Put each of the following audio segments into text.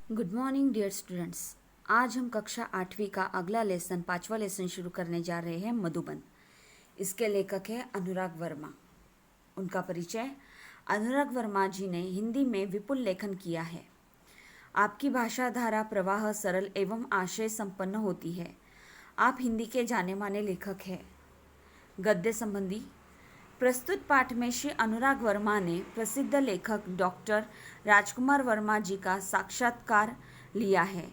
Good morning dear students. आज हम कक्षा 8वीं का अगला लेसन 5वां लेसन शुरू करने जा रहे हैं मधुबन। इसके लेखक है अनुराग वर्मा। उनका परिचय। अनुराग वर्मा जी ने हिंदी में विपुल लेखन किया है। आपकी भाषा धारा प्रवाह सरल एवं आशय संपन्न होती है। आप हिंदी के जाने माने लेखक हैं। गद्य संबंधी प्रस्तुत पाठ में श्री अनुराग वर्मा ने प्रसिद्ध लेखक डॉक्टर राजकुमार वर्मा जी का साक्षात्कार लिया है।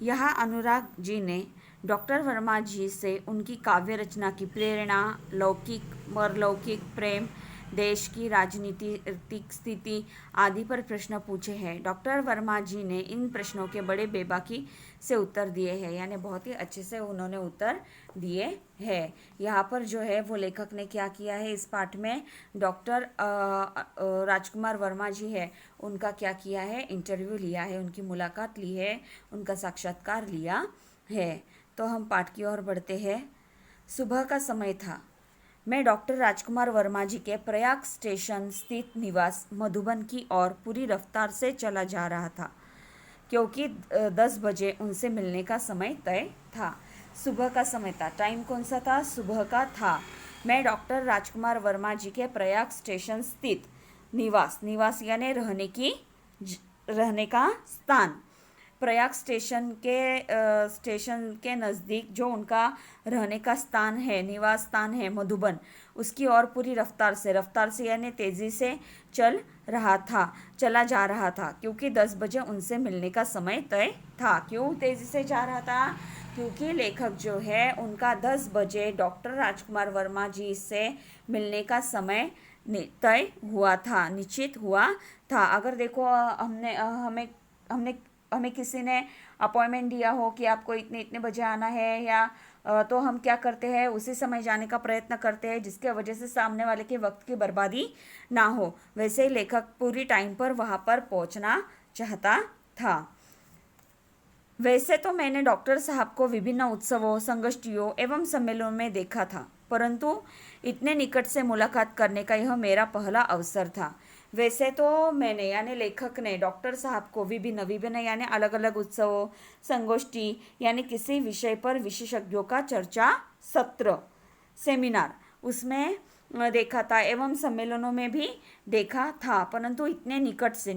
यहाँ अनुराग जी ने डॉक्टर वर्मा जी से उनकी काव्य रचना की प्रेरणा, लौकिक परलौकिक प्रेम, देश की राजनीतिक स्थिति आदि पर प्रश्न पूछे हैं। डॉक्टर वर्मा जी ने इन प्रश्नों के बड़े बेबाकी से उत्तर दिए हैं, यानी बहुत ही अच्छे से उन्होंने उत्तर दिए हैं। यहाँ पर जो है वो लेखक ने क्या किया है, इस पाठ में डॉक्टर राजकुमार वर्मा जी है, उनका क्या किया है, इंटरव्यू लिया है, उनकी मुलाकात ली है, उनका साक्षात्कार लिया है। तो हम पाठ की ओर बढ़ते हैं। सुबह का समय था। मैं डॉक्टर राजकुमार वर्मा जी के प्रयाग स्टेशन स्थित निवास मधुबन की ओर पूरी रफ्तार से चला जा रहा था, क्योंकि 10 बजे उनसे मिलने का समय तय था। सुबह का समय था। टाइम कौन सा था? सुबह का था। मैं डॉक्टर राजकुमार वर्मा जी के प्रयाग स्टेशन स्थित निवास यानी रहने का स्थान, प्रयाग स्टेशन के नज़दीक जो उनका रहने का स्थान है, निवास स्थान है मधुबन, उसकी ओर पूरी रफ्तार से यानी तेज़ी से चला जा रहा था, क्योंकि 10 बजे उनसे मिलने का समय तय था। क्यों तेज़ी से जा रहा था? क्योंकि लेखक जो है उनका 10 बजे डॉक्टर राजकुमार वर्मा जी से मिलने का समय तय हुआ था, निश्चित हुआ था। अगर देखो हमें किसी ने अपॉइंटमेंट दिया हो कि आपको इतने इतने बजे आना है, या तो हम क्या करते हैं, उसी समय जाने का प्रयत्न करते हैं, जिसके वजह से सामने वाले के वक्त की बर्बादी ना हो। वैसे ही लेखक पूरी टाइम पर वहाँ पर पहुँचना चाहता था। वैसे तो मैंने डॉक्टर साहब को विभिन्न उत्सवों, संगोष्ठियों एवं सम्मेलनों में देखा था, परंतु इतने निकट से मुलाकात करने का यह मेरा पहला अवसर था। वैसे तो मैंने यानी लेखक ने डॉक्टर साहब को विभिन्न यानी अलग अलग उत्सवों, संगोष्ठी यानी किसी विषय पर विशेषज्ञों का चर्चा सत्र, सेमिनार, उसमें देखा था एवं सम्मेलनों में भी देखा था, परंतु इतने निकट से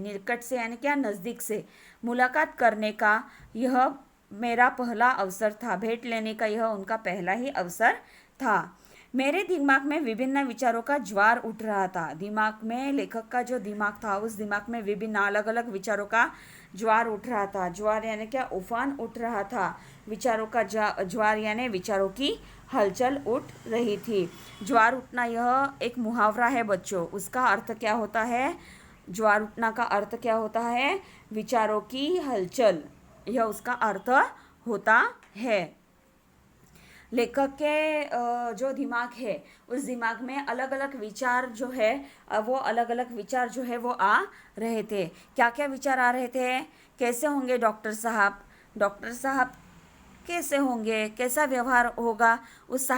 यानी क्या, नज़दीक से मुलाकात करने का यह मेरा पहला अवसर था। भेंट लेने का यह उनका पहला ही अवसर था। मेरे दिमाग में विभिन्न विचारों का ज्वार उठ रहा था। दिमाग में, लेखक का जो दिमाग था, उस दिमाग में विभिन्न अलग अलग विचारों का ज्वार उठ रहा था। ज्वार यानी क्या, उफान उठ रहा था। विचारों का ज्वार यानी विचारों की हलचल उठ रही थी। ज्वार उठना यह एक मुहावरा है बच्चों। उसका अर्थ क्या होता है? ज्वार उठना का अर्थ क्या होता है? विचारों की हलचल, यह उसका अर्थ होता है। लेखक के जो दिमाग है, उस दिमाग में अलग अलग विचार जो है, वो अलग अलग विचार जो है वो आ रहे थे। क्या क्या विचार आ रहे थे? कैसे होंगे डॉक्टर साहब कैसे होंगे, कैसा व्यवहार होगा उस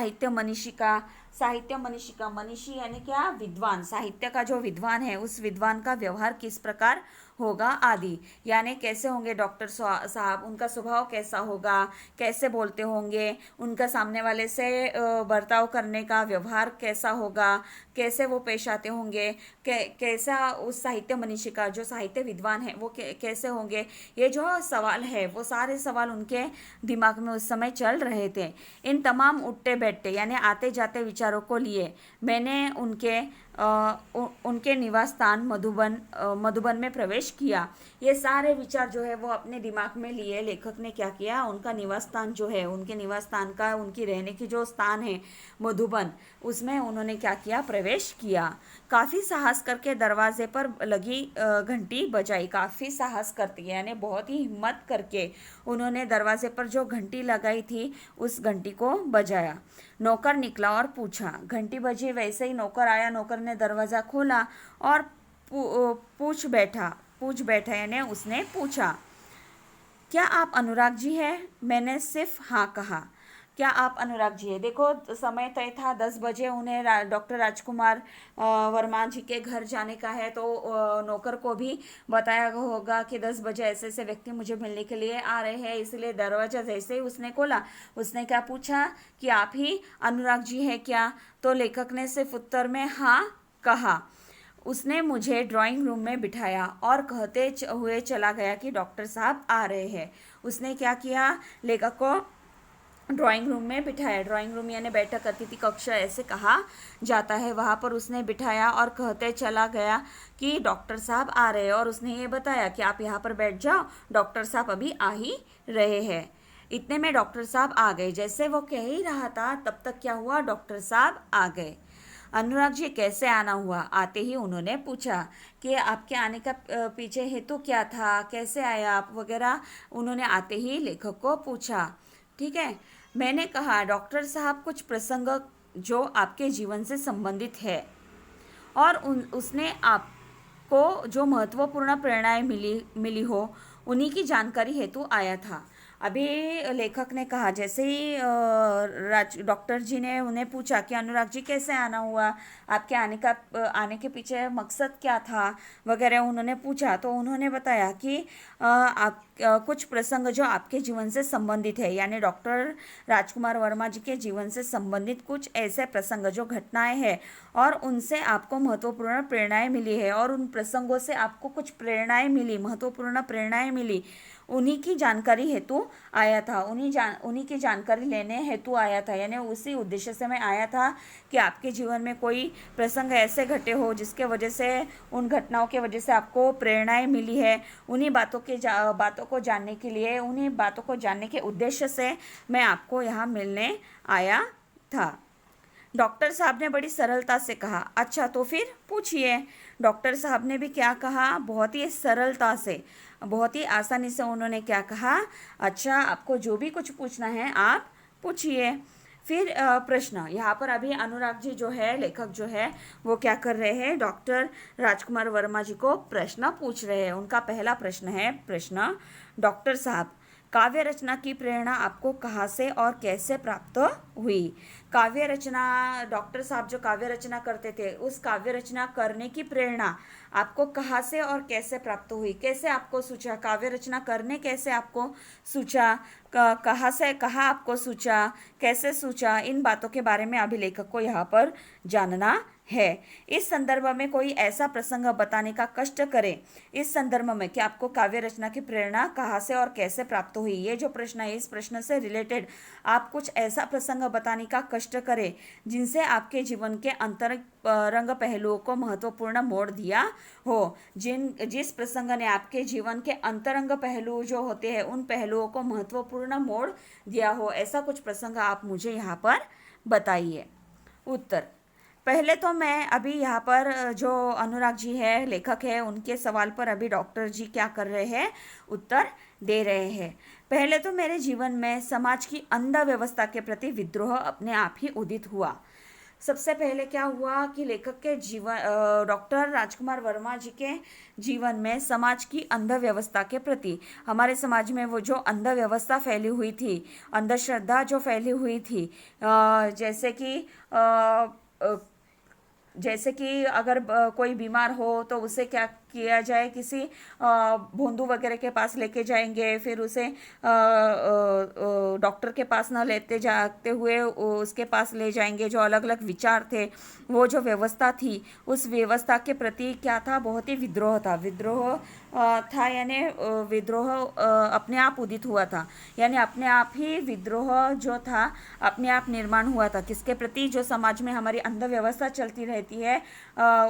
मनीषी यानी क्या, विद्वान, साहित्य का जो विद्वान है, उस विद्वान का व्यवहार किस प्रकार होगा आदि। यानी कैसे होंगे डॉक्टर साहब, उनका स्वभाव कैसा होगा, कैसे बोलते होंगे, उनका सामने वाले से बर्ताव करने का व्यवहार कैसा होगा, कैसे वो पेश आते होंगे, कैसा उस साहित्य मनीषी का जो साहित्य विद्वान है वो कैसे होंगे। ये जो सवाल है, वो सारे सवाल उनके दिमाग में उस समय चल रहे थे। इन तमाम उठते बैठते यानी आते जाते विचारों को लिए मैंने उनके निवास स्थान मधुबन में प्रवेश किया। ये सारे विचार जो है वो अपने दिमाग में लिए लेखक ने क्या किया, उनका निवास स्थान जो है, उनके निवास स्थान का, उनकी रहने की जो स्थान है मधुबन, उसमें उन्होंने क्या किया, प्रवेश किया। काफ़ी साहस करके दरवाजे पर लगी घंटी बजाई। काफ़ी साहस करते यानी बहुत ही हिम्मत करके उन्होंने दरवाजे पर जो घंटी लगाई थी उस घंटी को बजाया। नौकर निकला और पूछा। घंटी बजी, वैसे ही नौकर आया। नौकर ने दरवाज़ा खोला और पूछ बैठा यानी उसने पूछा, क्या आप अनुराग जी हैं? मैंने सिर्फ हाँ कहा। क्या आप अनुराग जी है? देखो समय तय था 10 बजे, उन्हें डॉक्टर राजकुमार वर्मा जी के घर जाने का है, तो नौकर को भी बताया होगा कि 10 बजे ऐसे ऐसे व्यक्ति मुझे मिलने के लिए आ रहे हैं, इसलिए दरवाजा जैसे ही उसने खोला, उसने क्या पूछा कि आप ही अनुराग जी है क्या? तो लेखक ने सिर्फ उत्तर में हाँ कहा। उसने मुझे ड्राइंग रूम में बिठाया और कहते हुए चला गया कि डॉक्टर साहब आ रहे हैं। उसने क्या किया, लेखक को ड्राइंग रूम में बिठाया। ड्राइंग रूम यानी बैठक, अतिथि कक्ष ऐसे कहा जाता है, वहाँ पर उसने बिठाया और कहते चला गया कि डॉक्टर साहब आ रहे हैं, और उसने ये बताया कि आप यहाँ पर बैठ जाओ, डॉक्टर साहब अभी आ ही रहे हैं। इतने में डॉक्टर साहब आ गए। जैसे वो कह ही रहा था तब तक क्या हुआ, डॉक्टर साहब आ गए। अनुराग जी कैसे आना हुआ? आते ही उन्होंने पूछा कि आपके आने का पीछे हेतु क्या था, कैसे आए आप वगैरह, उन्होंने आते ही लेखक को पूछा। ठीक है, मैंने कहा डॉक्टर साहब कुछ प्रसंग जो आपके जीवन से संबंधित है और उसने आपको जो महत्वपूर्ण प्रेरणाएं मिली हो, उन्हीं की जानकारी हेतु आया था। अभी लेखक ने कहा, जैसे ही डॉक्टर जी ने उन्हें पूछा कि अनुराग जी कैसे आना हुआ, आपके आने के पीछे मकसद क्या था वगैरह उन्होंने पूछा, तो उन्होंने बताया कि आप कुछ प्रसंग जो आपके जीवन से संबंधित है, यानी डॉक्टर राजकुमार वर्मा जी के जीवन से संबंधित कुछ ऐसे प्रसंग जो घटनाएं हैं और उनसे आपको महत्वपूर्ण प्रेरणाएं मिली है, और उन प्रसंगों से आपको कुछ प्रेरणाएं मिली, महत्वपूर्ण प्रेरणाएं मिली, उन्हीं की जानकारी हेतु आया था, उन्हीं की जानकारी लेने हेतु आया था, यानी उसी उद्देश्य से मैं आया था कि आपके जीवन में कोई प्रसंग ऐसे घटे हो जिसके वजह से, उन घटनाओं के वजह से आपको प्रेरणाएं मिली है, उन्हीं बातों को जानने के लिए, उन्हीं बातों को जानने के उद्देश्य से मैं आपको यहाँ मिलने आया था। डॉक्टर साहब ने बड़ी सरलता से कहा, अच्छा तो फिर पूछिए। डॉक्टर साहब ने भी क्या कहा, बहुत ही सरलता से, बहुत ही आसानी से उन्होंने क्या कहा, अच्छा आपको जो भी कुछ पूछना है आप पूछिए। फिर प्रश्न, यहाँ पर अभी अनुराग जी जो है, लेखक जो है, वो क्या कर रहे हैं, डॉक्टर राजकुमार वर्मा जी को प्रश्न पूछ रहे हैं। उनका पहला प्रश्न है, प्रश्न, डॉक्टर साहब काव्य रचना की प्रेरणा आपको कहाँ से और कैसे प्राप्त हुई? काव्य रचना, डॉक्टर साहब जो काव्य रचना करते थे, उस काव्य रचना करने की प्रेरणा आपको कहाँ से और कैसे प्राप्त हुई? कैसे आपको सूझा काव्य रचना करने, कैसे आपको सूझा, कहाँ आपको सूझा, कैसे सूझा, इन बातों के बारे में अभी लेखक को यहाँ पर जानना है। इस संदर्भ में कोई ऐसा प्रसंग बताने का कष्ट करें। इस संदर्भ में कि आपको काव्य रचना की प्रेरणा कहाँ से और कैसे प्राप्त हुई, ये जो प्रश्न है, इस प्रश्न से रिलेटेड आप कुछ ऐसा प्रसंग बताने का कष्ट करें जिनसे आपके जीवन के अंतरंग पहलुओं को महत्वपूर्ण मोड़ दिया हो, जिस प्रसंग ने आपके जीवन के अंतरंग पहलू जो होते हैं उन पहलुओं को महत्वपूर्ण मोड़ दिया हो, ऐसा कुछ प्रसंग आप मुझे यहाँ पर बताइए। उत्तर, पहले तो मैं अभी यहाँ पर जो अनुराग जी है, लेखक है, उनके सवाल पर अभी डॉक्टर जी क्या कर रहे हैं, उत्तर दे रहे हैं। पहले तो मेरे जीवन में समाज की अंध व्यवस्था के प्रति विद्रोह अपने आप ही उदित हुआ। सबसे पहले क्या हुआ कि लेखक के जीवन, डॉक्टर राजकुमार वर्मा जी के जीवन में समाज की अंध व्यवस्था के प्रति, हमारे समाज में वो जो अंध व्यवस्था फैली हुई थी, अंधश्रद्धा जो फैली हुई थी, जैसे कि अगर कोई बीमार हो तो उसे क्या किया जाए, किसी भोंदू वगैरह के पास लेके जाएंगे, फिर उसे डॉक्टर के पास न लेते जाते हुए उसके पास ले जाएंगे। जो अलग अलग विचार थे, वो जो व्यवस्था थी, उस व्यवस्था के प्रति क्या था, बहुत ही विद्रोह था। यानी विद्रोह अपने आप उदित हुआ था, यानी अपने आप ही विद्रोह जो था अपने आप निर्माण हुआ था। किसके प्रति? जो समाज में हमारी अंध व्यवस्था चलती रहती है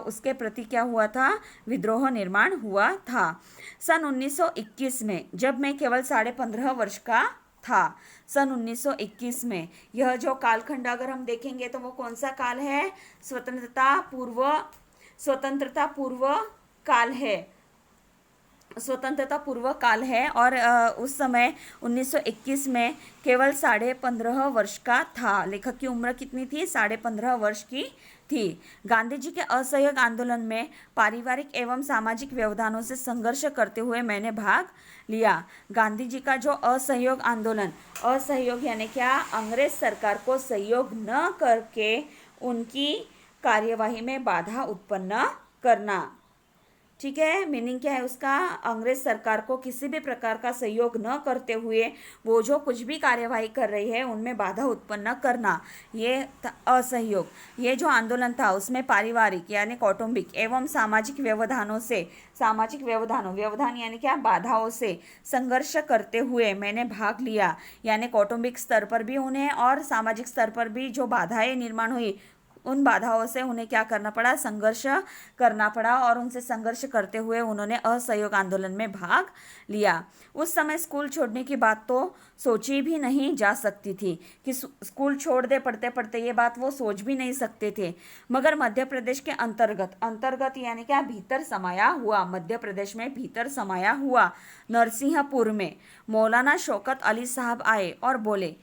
उसके प्रति क्या हुआ था, विद्रोह निर्माण हुआ था। सन 1921 में, जब मैं केवल 15.5 वर्ष का था, सन 1921 में, यह जो कालखंड अगर हम देखेंगे तो वो कौन सा काल है, स्वतंत्रता पूर्व काल है, और उस समय 1921 में केवल 15.5 वर्ष का था। लेखक की उम्र कितनी थी? 15.5 वर्ष की थी। गांधी जी के असहयोग आंदोलन में पारिवारिक एवं सामाजिक व्यवधानों से संघर्ष करते हुए मैंने भाग लिया। गांधी जी का जो असहयोग आंदोलन, असहयोग यानी क्या, अंग्रेज सरकार को सहयोग न करके उनकी कार्यवाही में बाधा उत्पन्न करना। ठीक है, मीनिंग क्या है उसका, अंग्रेज सरकार को किसी भी प्रकार का सहयोग न करते हुए वो जो कुछ भी कार्यवाही कर रही है उनमें बाधा उत्पन्न करना, ये असहयोग। ये जो आंदोलन था उसमें पारिवारिक यानी कौटुंबिक एवं सामाजिक व्यवधानों से, सामाजिक व्यवधानों, व्यवधान यानी क्या, बाधाओं से संघर्ष करते हुए मैंने भाग लिया। यानी कौटुंबिक स्तर पर भी उन्हें और सामाजिक स्तर पर भी जो बाधाएं निर्माण हुई उन बाधाओं से उन्हें क्या करना पड़ा, संघर्ष करना पड़ा, और उनसे संघर्ष करते हुए उन्होंने असहयोग आंदोलन में भाग लिया। उस समय स्कूल छोड़ने की बात तो सोची भी नहीं जा सकती थी कि स्कूल छोड़ दे पढ़ते पढ़ते, ये बात वो सोच भी नहीं सकते थे। मगर मध्य प्रदेश के अंतर्गत, अंतर्गत यानी क्या, भीतर समाया हुआ, मध्य प्रदेश में भीतर समाया हुआ नरसिंहपुर में मौलाना शौकत अली साहब आए और बोले,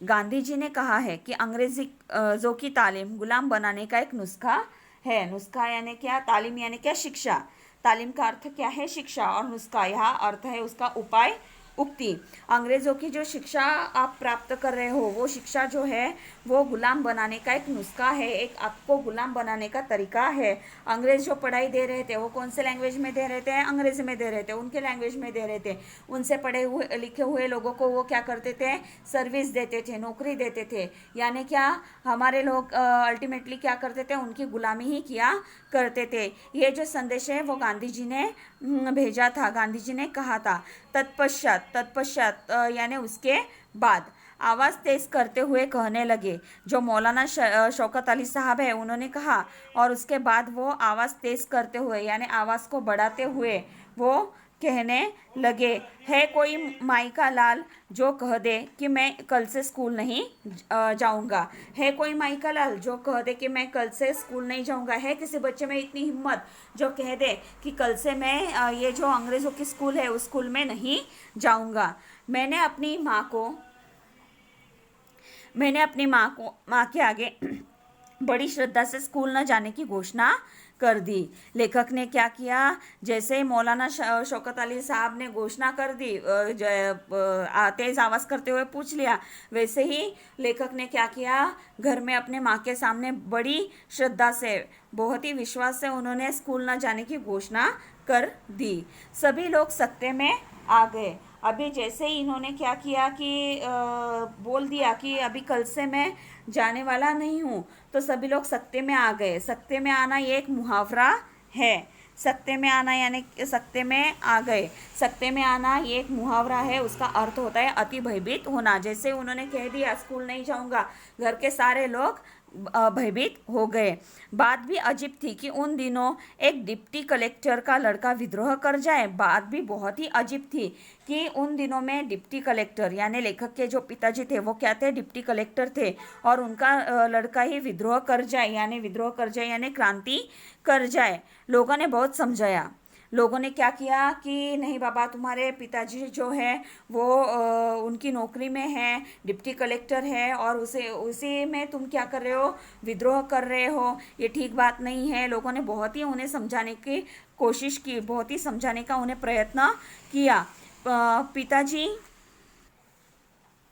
गांधी जी ने कहा है कि अंग्रेजों की तालीम गुलाम बनाने का एक नुस्खा है। नुस्खा यानी क्या, तालीम यानी क्या, शिक्षा। तालीम का अर्थ क्या है, शिक्षा, और नुस्खा यहाँ अर्थ है उसका उपाय, उक्ति। अंग्रेजों की जो शिक्षा आप प्राप्त कर रहे हो वो शिक्षा जो है वो गुलाम बनाने का एक नुस्खा है, एक आपको गुलाम बनाने का तरीका है। अंग्रेज जो पढ़ाई दे रहे थे वो कौन से लैंग्वेज में दे रहे थे, अंग्रेजी में दे रहे थे, उनके लैंग्वेज में दे रहे थे। उनसे पढ़े हुए लिखे हुए लोगों को वो क्या करते थे, सर्विस देते थे, नौकरी देते थे। यानी क्या, हमारे लोग अल्टीमेटली क्या करते थे, उनकी गुलामी ही किया करते थे। ये जो संदेश है वो गांधी जी ने भेजा था, गांधी जी ने कहा था। तत्पश्चात यानी उसके बाद आवाज़ तेज करते हुए कहने लगे, जो मौलाना शौकत अली साहब है उन्होंने कहा, और उसके बाद वो आवाज़ तेज करते हुए यानी आवाज़ को बढ़ाते हुए वो कहने लगे, है कोई माई का लाल जो कह दे कि मैं कल से स्कूल नहीं जाऊंगा। है कोई माई का लाल जो कह दे कि मैं कल से स्कूल नहीं जाऊंगा। है किसी बच्चे में इतनी हिम्मत जो कह दे कि कल से मैं ये जो अंग्रेज़ों की स्कूल है उस स्कूल में नहीं जाऊंगा। मैंने अपनी माँ के आगे बड़ी श्रद्धा से स्कूल न जाने की घोषणा कर दी। लेखक ने क्या किया, जैसे ही मौलाना शौकत अली साहब ने घोषणा कर दी, तेज आवाज़ करते हुए पूछ लिया, वैसे ही लेखक ने क्या किया, घर में अपने माँ के सामने बड़ी श्रद्धा से, बहुत ही विश्वास से उन्होंने स्कूल न जाने की घोषणा कर दी। सभी लोग सत्ते में आ गए। अभी जैसे ही इन्होंने क्या किया कि बोल दिया कि अभी कल से मैं जाने वाला नहीं हूँ, तो सभी लोग सत्ते में आ गए। सत्ते में आना ये एक मुहावरा है। सत्ते में आना यानी सत्ते में आ गए। सत्ते में आना ये एक मुहावरा है, उसका अर्थ होता है अति भयभीत होना। जैसे उन्होंने कह दिया स्कूल नहीं जाऊँगा, घर के सारे लोग भयभीत हो गए। बात भी अजीब थी कि उन दिनों एक डिप्टी कलेक्टर का लड़का विद्रोह कर जाए। बात भी बहुत ही अजीब थी कि उन दिनों में डिप्टी कलेक्टर यानी लेखक के जो पिताजी थे वो क्या थे, डिप्टी कलेक्टर थे, और उनका लड़का ही विद्रोह कर जाए यानी क्रांति कर जाए। लोगों ने बहुत समझाया। लोगों ने क्या किया कि नहीं बाबा, तुम्हारे पिताजी जो है वो उनकी नौकरी में है, डिप्टी कलेक्टर है, और उसी में तुम क्या कर रहे हो, विद्रोह कर रहे हो, ये ठीक बात नहीं है। लोगों ने बहुत ही उन्हें समझाने की कोशिश की, बहुत ही समझाने का उन्हें प्रयत्न किया।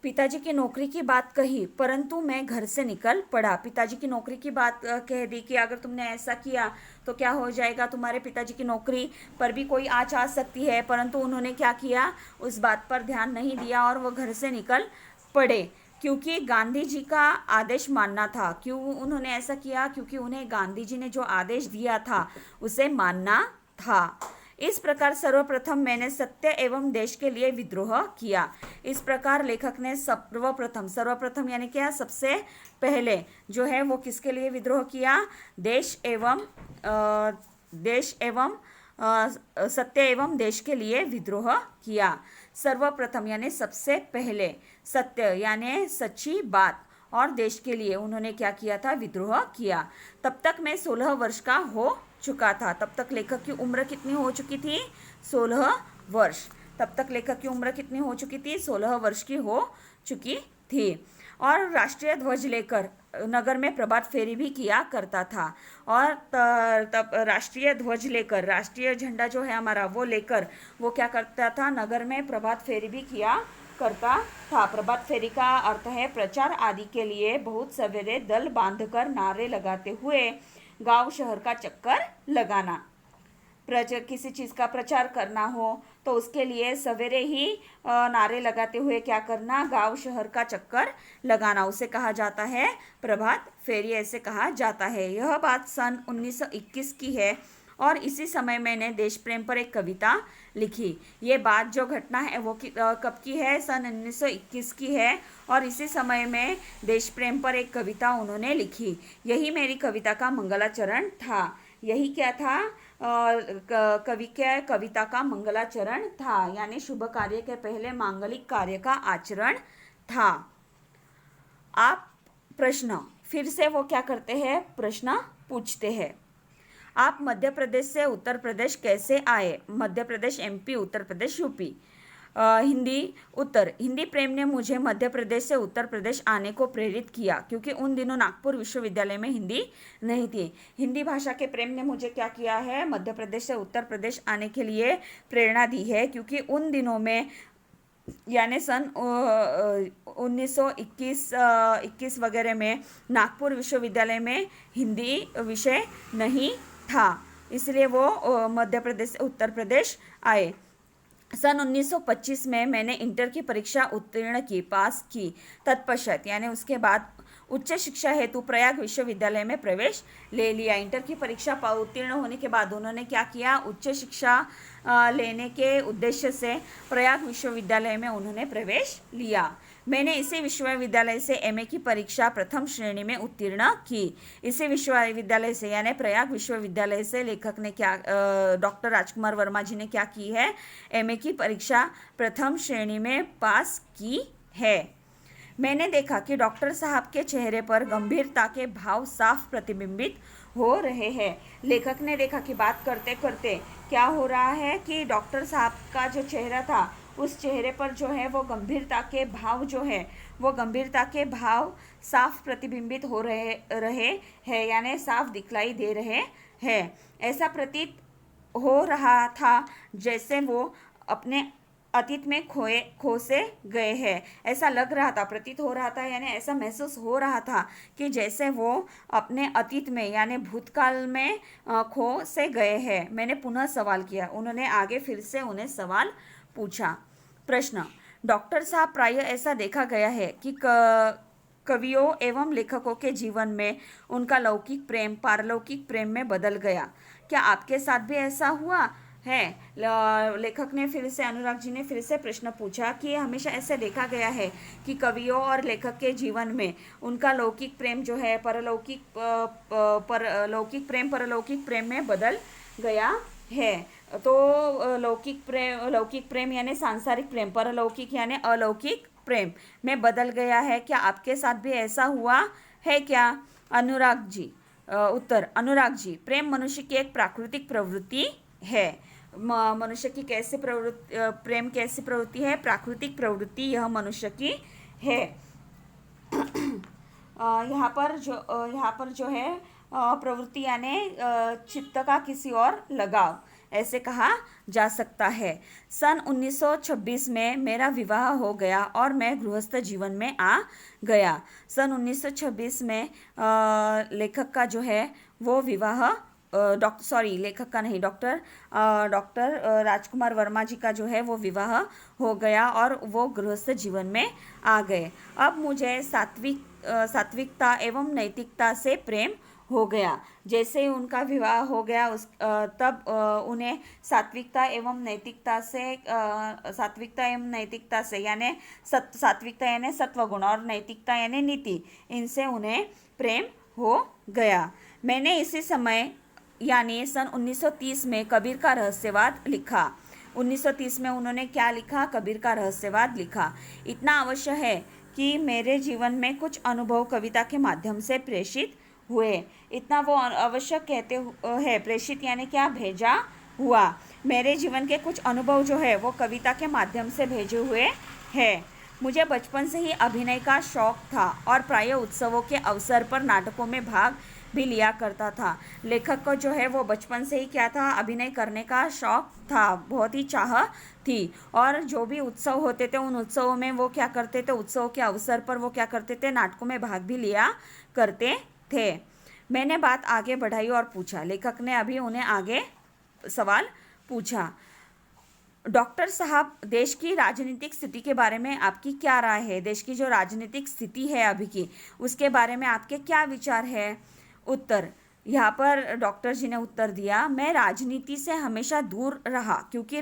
पिताजी की नौकरी की बात कही, परंतु मैं घर से निकल पड़ा। पिताजी की नौकरी की बात कह दी कि अगर तुमने ऐसा किया तो क्या हो जाएगा, तुम्हारे पिताजी की नौकरी पर भी कोई आँच आ सकती है। परंतु उन्होंने क्या किया, उस बात पर ध्यान नहीं दिया और वो घर से निकल पड़े, क्योंकि गांधी जी का आदेश मानना था। क्यों उन्होंने ऐसा किया, क्योंकि उन्हें गांधी जी ने जो आदेश दिया था उसे मानना था। इस प्रकार सर्वप्रथम मैंने सत्य एवं देश के लिए विद्रोह किया। इस प्रकार लेखक ने सर्वप्रथम यानी क्या, सबसे पहले जो है वो किसके लिए विद्रोह किया, देश एवं सत्य एवं देश के लिए विद्रोह किया। सर्वप्रथम यानी सबसे पहले, सत्य यानी सच्ची बात, और देश के लिए उन्होंने क्या किया था, विद्रोह किया। तब तक मैं 16 वर्ष का हो चुका था। तब तक लेखक की उम्र कितनी हो चुकी थी, 16 वर्ष। तब तक लेखक की उम्र कितनी हो चुकी थी, 16 वर्ष की हो चुकी थी। और राष्ट्रीय ध्वज लेकर नगर में प्रभात फेरी भी किया करता था। और तब राष्ट्रीय ध्वज लेकर, राष्ट्रीय झंडा जो है हमारा वो लेकर वो क्या करता था, नगर में प्रभात फेरी भी किया करता था। प्रभात फेरी का अर्थ है प्रचार आदि के लिए बहुत सवेरे दल बांधकर नारे लगाते हुए गांव शहर का चक्कर लगाना। किसी चीज़ का प्रचार करना हो तो उसके लिए सवेरे ही नारे लगाते हुए क्या करना, गांव शहर का चक्कर लगाना, उसे कहा जाता है प्रभात फेरी, ऐसे कहा जाता है। यह बात सन 1921 की है और इसी समय मैंने देश प्रेम पर एक कविता लिखी। ये बात जो घटना है वो कब की है, सन 1921 की है और इसी समय में देश प्रेम पर एक कविता उन्होंने लिखी। यही मेरी कविता का मंगलाचरण था। यही क्या था, कविता का मंगलाचरण था, यानी शुभ कार्य के पहले मांगलिक कार्य का आचरण था। आप प्रश्न फिर से वो क्या करते हैं, प्रश्न पूछते हैं। आप मध्य प्रदेश से उत्तर प्रदेश कैसे आए? Madhya Pradesh MP, Uttar Pradesh UP। हिंदी उत्तर, हिंदी प्रेम ने मुझे मध्य प्रदेश से उत्तर प्रदेश आने को प्रेरित किया क्योंकि उन दिनों नागपुर विश्वविद्यालय में हिंदी नहीं थी। हिंदी भाषा के प्रेम ने मुझे क्या किया है, मध्य प्रदेश से उत्तर प्रदेश आने के लिए प्रेरणा दी है क्योंकि उन दिनों में यानी सन 1921 वगैरह में नागपुर विश्वविद्यालय में हिंदी विषय नहीं था, इसलिए वो मध्य प्रदेश से उत्तर प्रदेश आए। सन 1925 में मैंने इंटर की परीक्षा उत्तीर्ण की, पास की। तत्पश्चात यानी उसके बाद उच्च शिक्षा हेतु प्रयाग विश्वविद्यालय में प्रवेश ले लिया। इंटर की परीक्षा उत्तीर्ण होने के बाद उन्होंने क्या किया, उच्च शिक्षा लेने के उद्देश्य से प्रयाग विश्वविद्यालय में उन्होंने प्रवेश लिया। मैंने इसी विश्वविद्यालय से MA की परीक्षा प्रथम श्रेणी में उत्तीर्ण की। इसी विश्वविद्यालय से यानी प्रयाग विश्वविद्यालय से लेखक ने क्या, डॉक्टर राजकुमार वर्मा जी ने क्या की है, MA की परीक्षा प्रथम श्रेणी में पास की है। मैंने देखा कि डॉक्टर साहब के चेहरे पर गंभीरता के भाव साफ प्रतिबिंबित हो रहे हैं। लेखक ने देखा कि बात करते करते क्या हो रहा है कि डॉक्टर साहब का जो चेहरा था उस चेहरे पर जो है वो गंभीरता के भाव जो है वो गंभीरता के भाव साफ प्रतिबिंबित हो रहे हैं यानी साफ दिखलाई दे रहे हैं। ऐसा प्रतीत हो रहा था जैसे वो अपने अतीत में खो से गए हैं। ऐसा लग रहा था, प्रतीत हो रहा था यानी ऐसा महसूस हो रहा था कि जैसे वो अपने अतीत में यानी भूतकाल में खो से गए हैं। मैंने पुनः सवाल किया। उन्होंने आगे फिर से उन्हें सवाल पूछा। प्रश्न, डॉक्टर साहब, प्रायः ऐसा देखा गया है कि कवियों एवं लेखकों के जीवन में उनका लौकिक प्रेम पारलौकिक प्रेम में बदल गया। क्या आपके साथ भी ऐसा हुआ है? लेखक ने फिर से, अनुराग जी ने फिर से प्रश्न पूछा कि हमेशा ऐसे देखा गया है कि कवियों और लेखक के जीवन में उनका लौकिक प्रेम जो है लौकिक प्रेम परलौकिक प्रेम में बदल गया है। तो लौकिक प्रेम यानी सांसारिक प्रेम, परलौकिक यानी अलौकिक प्रेम में बदल गया है। क्या आपके साथ भी ऐसा हुआ है क्या? अनुराग जी उत्तर, अनुराग जी, प्रेम मनुष्य की एक प्राकृतिक प्रवृत्ति है। मनुष्य की कैसी प्रवृत्ति, प्रेम कैसी प्रवृत्ति है? प्राकृतिक प्रवृत्ति यह मनुष्य की है। यहाँ पर जो है प्रवृत्ति यानी चित्त का किसी और लगाव, ऐसे कहा जा सकता है। सन 1926 में मेरा विवाह हो गया और मैं गृहस्थ जीवन में आ गया। सन 1926 में लेखक का जो है वो विवाह लेखक का नहीं, डॉक्टर राजकुमार वर्मा जी का जो है वो विवाह हो गया और वो गृहस्थ जीवन में आ गए। अब मुझे सात्विकता एवं नैतिकता से प्रेम हो गया। जैसे ही उनका विवाह हो गया तब उन्हें सात्विकता एवं नैतिकता से यानी सात्विकता यानी सत्वगुण और नैतिकता यानी नीति, इनसे उन्हें प्रेम हो गया। मैंने इसी समय यानी सन 1930 में कबीर का रहस्यवाद लिखा। 1930 में उन्होंने क्या लिखा? कबीर का रहस्यवाद लिखा। इतना अवश्य है कि मेरे जीवन में कुछ अनुभव कविता के माध्यम से प्रेषित हुए। इतना वो अवश्य कहते हैं, प्रेषित यानी क्या? भेजा हुआ। मेरे जीवन के कुछ अनुभव जो है वो कविता के माध्यम से भेजे हुए हैं। मुझे बचपन से ही अभिनय का शौक था और प्राय उत्सवों के अवसर पर नाटकों में भाग भी लिया करता था। लेखक को जो है वो बचपन से ही क्या था, अभिनय करने का शौक था, बहुत ही चाह थी। और जो भी उत्सव होते थे उन उत्सवों में वो क्या करते थे, उत्सवों के अवसर पर वो क्या करते थे, नाटकों में भाग भी लिया करते थे। मैंने बात आगे बढ़ाई और पूछा, लेखक ने अभी उन्हें आगे सवाल पूछा, डॉक्टर साहब, देश की राजनीतिक स्थिति के बारे में आपकी क्या राय है? देश की जो राजनीतिक स्थिति है अभी की, उसके बारे में आपके क्या विचार है? उत्तर, यहाँ पर डॉक्टर जी ने उत्तर दिया, मैं राजनीति से हमेशा दूर रहा क्योंकि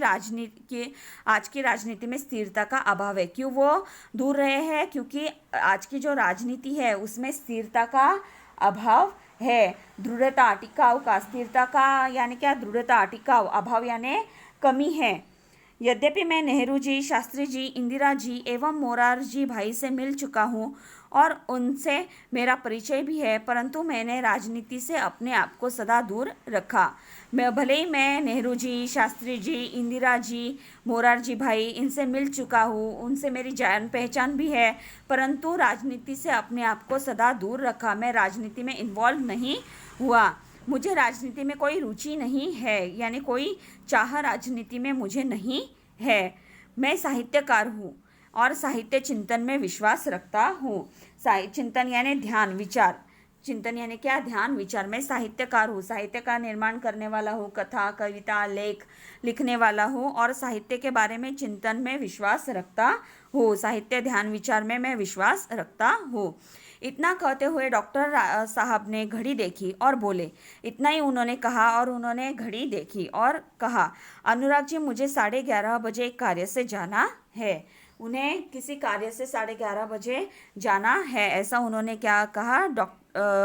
आज की राजनीति में स्थिरता का अभाव है। क्यों वो दूर रहे हैं? क्योंकि आज की जो राजनीति है उसमें स्थिरता का अभाव है। दृढ़ता, टिकाव का, स्थिरता का यानी क्या, दृढ़ता, टिकाव, अभाव यानी कमी है। यद्यपि मैं नेहरू जी, शास्त्री जी, इंदिरा जी एवं मोरारजी भाई से मिल चुका हूँ और उनसे मेरा परिचय भी है, परंतु मैंने राजनीति से अपने आप को सदा दूर रखा। भले ही मैं नेहरू जी, शास्त्री जी, इंदिरा जी, मोरारजी भाई इनसे मिल चुका हूँ, उनसे मेरी जान पहचान भी है, परंतु राजनीति से अपने आप को सदा दूर रखा। मैं राजनीति में इन्वॉल्व नहीं हुआ। मुझे राजनीति में कोई रुचि नहीं है, यानी कोई चाह राजनीति में मुझे नहीं है। मैं साहित्यकार हूँ और साहित्य चिंतन में विश्वास रखता हूँ। चिंतन यानी ध्यान, विचार, चिंतन यानी क्या, ध्यान, विचार। मैं साहित्यकार हूँ, साहित्य का निर्माण करने वाला हूँ, कथा, कविता, लेख लिखने वाला हूँ और साहित्य के बारे में चिंतन में विश्वास रखता हूँ। साहित्य, ध्यान, विचार में मैं विश्वास रखता हूँ। इतना कहते हुए डॉक्टर साहब ने घड़ी देखी और बोले। इतना ही उन्होंने कहा और उन्होंने घड़ी देखी और कहा, अनुराग जी, मुझे 11:30 बजे एक कार्य से जाना है। उन्हें किसी कार्य से 11:30 बजे जाना है, ऐसा उन्होंने क्या कहा,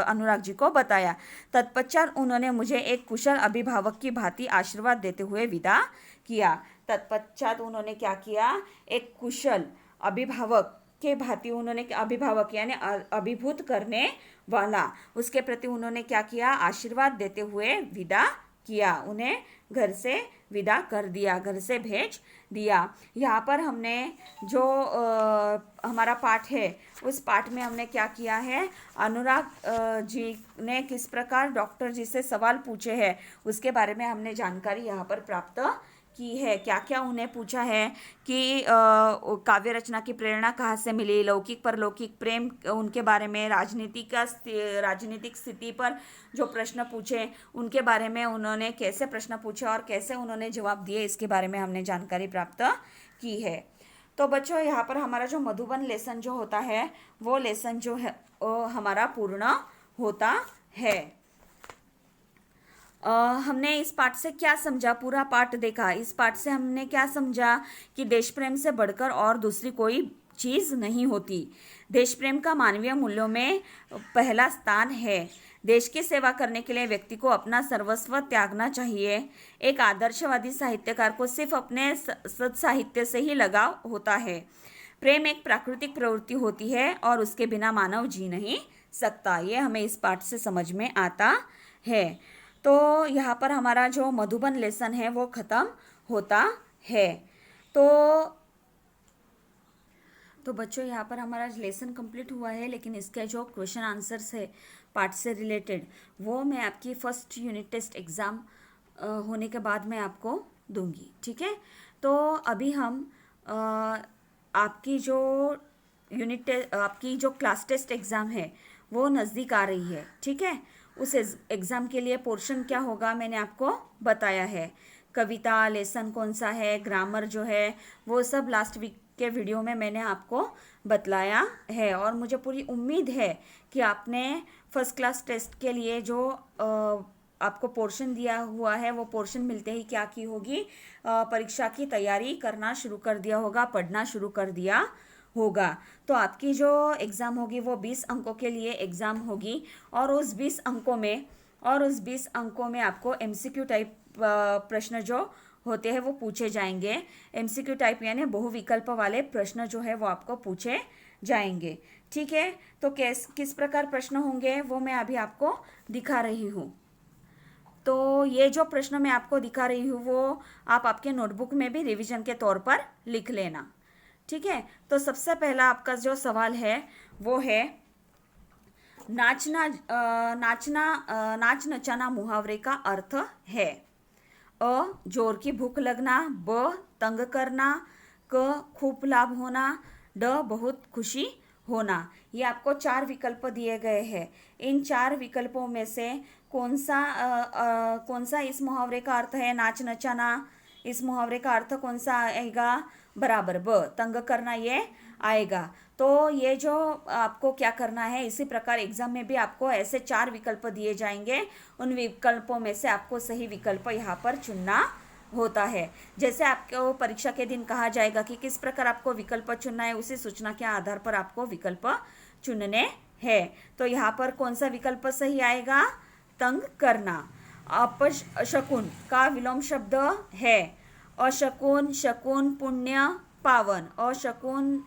अनुराग जी को बताया। तत्पश्चात उन्होंने मुझे एक कुशल अभिभावक की भांति आशीर्वाद देते हुए विदा किया। तत्पश्चात उन्होंने क्या किया, एक कुशल अभिभावक के भांति उन्होंने, अभिभावक यानी अभिभूत करने वाला, उसके प्रति उन्होंने क्या किया, आशीर्वाद देते हुए विदा किया। उन्हें घर से विदा कर दिया, घर से भेज दिया। यहाँ पर हमने जो हमारा पाठ है उस पाठ में हमने क्या किया है, अनुराग जी ने किस प्रकार डॉक्टर जी से सवाल पूछे हैं उसके बारे में हमने जानकारी यहाँ पर प्राप्त की है। क्या क्या उन्हें पूछा है कि काव्य रचना की प्रेरणा कहाँ से मिली, लौकिक परलौकिक प्रेम उनके बारे में, राजनीतिक स्थिति पर जो प्रश्न पूछे उनके बारे में उन्होंने कैसे प्रश्न पूछे और कैसे उन्होंने जवाब दिए, इसके बारे में हमने जानकारी प्राप्त की है। तो बच्चों, यहाँ पर हमारा जो मधुबन लेसन जो होता है वो लेसन जो है हमारा पूर्ण होता है। हमने इस पाठ से क्या समझा, पूरा पाठ देखा। इस पाठ से हमने क्या समझा कि देश प्रेम से बढ़कर और दूसरी कोई चीज़ नहीं होती। देश प्रेम का मानवीय मूल्यों में पहला स्थान है। देश की सेवा करने के लिए व्यक्ति को अपना सर्वस्व त्यागना चाहिए। एक आदर्शवादी साहित्यकार को सिर्फ अपने सत्साहित्य से ही लगाव होता है। प्रेम एक प्राकृतिक प्रवृत्ति होती है और उसके बिना मानव जी नहीं सकता। ये हमें इस पाठ से समझ में आता है। तो यहाँ पर हमारा जो मधुबन लेसन है वो ख़त्म होता है। तो बच्चों, यहाँ पर हमारा लेसन कंप्लीट हुआ है, लेकिन इसके जो क्वेश्चन आंसर्स है पार्ट से रिलेटेड वो मैं आपकी फर्स्ट यूनिट टेस्ट एग्ज़ाम होने के बाद मैं आपको दूंगी, ठीक है। तो अभी हम आपकी जो क्लास टेस्ट एग्ज़ाम है वो नज़दीक आ रही है, ठीक है। उस एग्ज़ाम के लिए पोर्शन क्या होगा मैंने आपको बताया है। कविता लेसन कौन सा है, ग्रामर जो है वो सब लास्ट वीक के वीडियो में मैंने आपको बतलाया है। और मुझे पूरी उम्मीद है कि आपने फर्स्ट क्लास टेस्ट के लिए जो आपको पोर्शन दिया हुआ है वो पोर्शन मिलते ही क्या की होगी, परीक्षा की तैयारी करना शुरू कर दिया होगा, पढ़ना शुरू कर दिया होगा। तो आपकी जो एग्ज़ाम होगी वो 20 अंकों के लिए एग्ज़ाम होगी और उस 20 अंकों में आपको MCQ टाइप प्रश्न जो होते हैं वो पूछे जाएंगे। MCQ टाइप यानी बहुविकल्प वाले प्रश्न जो है वो आपको पूछे जाएंगे, ठीक है। तो किस प्रकार प्रश्न होंगे वो मैं अभी आपको दिखा रही हूँ। तो ये जो प्रश्न मैं आपको दिखा रही हूँ वो आप आपके नोटबुक में भी रिवीजन के तौर पर लिख लेना, ठीक है, तो सबसे पहला आपका जो सवाल है वो है नाचना नाच नचाना मुहावरे का अर्थ है। अ जोर की भूख लगना, ब तंग करना, क खूब लाभ होना, ड बहुत खुशी होना। ये आपको 4 विकल्प दिए गए हैं। इन 4 विकल्पों में से कौन सा इस मुहावरे का अर्थ है नाच नचाना, इस मुहावरे का अर्थ कौन सा आएगा, बराबर ब तंग करना ये आएगा। तो ये जो आपको क्या करना है, इसी प्रकार एग्जाम में भी आपको ऐसे 4 विकल्प दिए जाएंगे। उन विकल्पों में से आपको सही विकल्प यहाँ पर चुनना होता है। जैसे आपको परीक्षा के दिन कहा जाएगा कि किस प्रकार आपको विकल्प चुनना है, उसी सूचना के आधार पर आपको विकल्प चुनने हैं। तो यहाँ पर कौन सा विकल्प सही आएगा, तंग करना। अपशकुन का विलोम शब्द है अशकुन, शकुन, पुण्य, पावन। अशकुन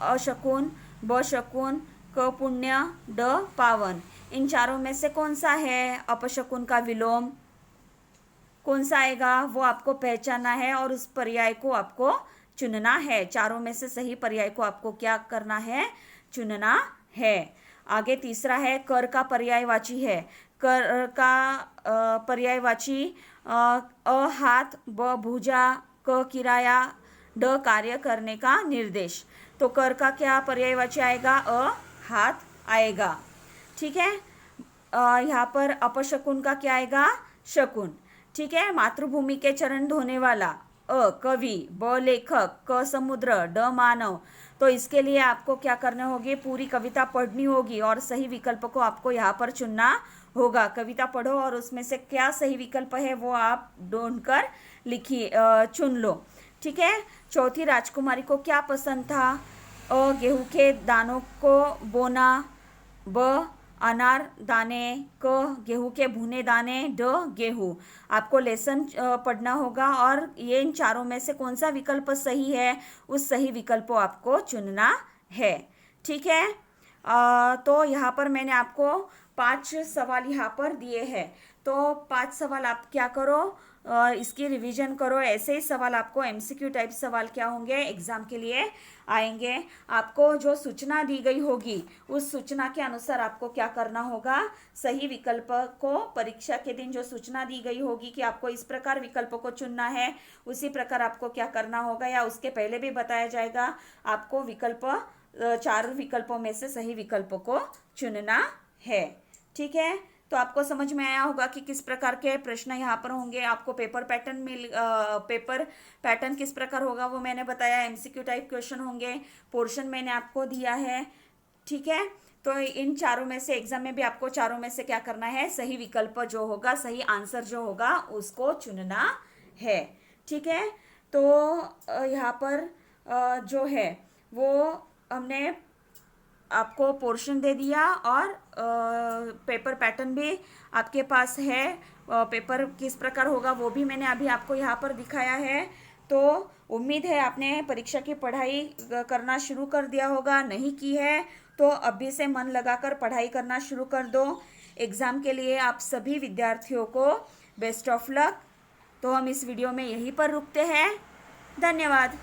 अशकुन, ब शकुन, क पुण्य, ड पावन। इन चारों में से कौन सा है अपशकुन का विलोम, कौन सा आएगा वो आपको पहचानना है और उस पर्याय को आपको चुनना है। चारों में से सही पर्याय को आपको क्या करना है, चुनना है। आगे तीसरा है कर का पर्यायवाची है। कर का पर्यायवाची अ हाथ, ब भुजा, क किराया, ड कार्य करने का निर्देश। तो कर का क्या पर्यायवाची आएगा, अ हाथ आएगा। ठीक है, यहाँ पर अपशकुन का क्या आएगा, शकुन। ठीक है, मातृभूमि के चरण धोने वाला, अ कवि, ब लेखक, क समुद्र, ड मानव। तो इसके लिए आपको क्या करने होगी, पूरी कविता पढ़नी होगी और सही विकल्प को आपको यहाँ पर चुनना होगा। कविता पढ़ो और उसमें से क्या सही विकल्प है वो आप ढूंढकर लिखिए, चुन लो। ठीक है, चौथी राजकुमारी को क्या पसंद था, अ गेहूं के दानों को बोना, ब अनार दाने, क गेहूं के भुने दाने, ड गेहूं। आपको लेसन पढ़ना होगा और ये इन चारों में से कौन सा विकल्प सही है, उस सही विकल्प को आपको चुनना है। ठीक है, तो यहाँ पर मैंने आपको 5 सवाल यहाँ पर दिए हैं। तो 5 सवाल आप क्या करो, इसकी रिवीजन करो। ऐसे ही सवाल आपको एमसीक्यू टाइप सवाल क्या होंगे, एग्जाम के लिए आएंगे। आपको जो सूचना दी गई होगी उस सूचना के अनुसार आपको क्या करना होगा, सही विकल्प को परीक्षा के दिन जो सूचना दी गई होगी कि आपको इस प्रकार विकल्प को चुनना है, उसी प्रकार आपको क्या करना होगा, या उसके पहले भी बताया जाएगा, आपको विकल्प 4 विकल्पों में से सही विकल्प को चुनना है। ठीक है, तो आपको समझ में आया होगा कि किस प्रकार के प्रश्न यहाँ पर होंगे। आपको पेपर पैटर्न किस प्रकार होगा वो मैंने बताया। एमसीक्यू टाइप क्वेश्चन होंगे, पोर्शन मैंने आपको दिया है। ठीक है, तो इन चारों में से एग्जाम में भी आपको चारों में से क्या करना है, सही विकल्प जो होगा, सही आंसर जो होगा उसको चुनना है। ठीक है, तो यहाँ पर जो है वो हमने आपको पोर्शन दे दिया और पेपर पैटर्न भी आपके पास है। पेपर किस प्रकार होगा वो भी मैंने अभी आपको यहाँ पर दिखाया है। तो उम्मीद है आपने परीक्षा की पढ़ाई करना शुरू कर दिया होगा। नहीं की है तो अभी से मन लगाकर पढ़ाई करना शुरू कर दो। एग्ज़ाम के लिए आप सभी विद्यार्थियों को बेस्ट ऑफ लक। तो हम इस वीडियो में यहीं पर रुकते हैं। धन्यवाद।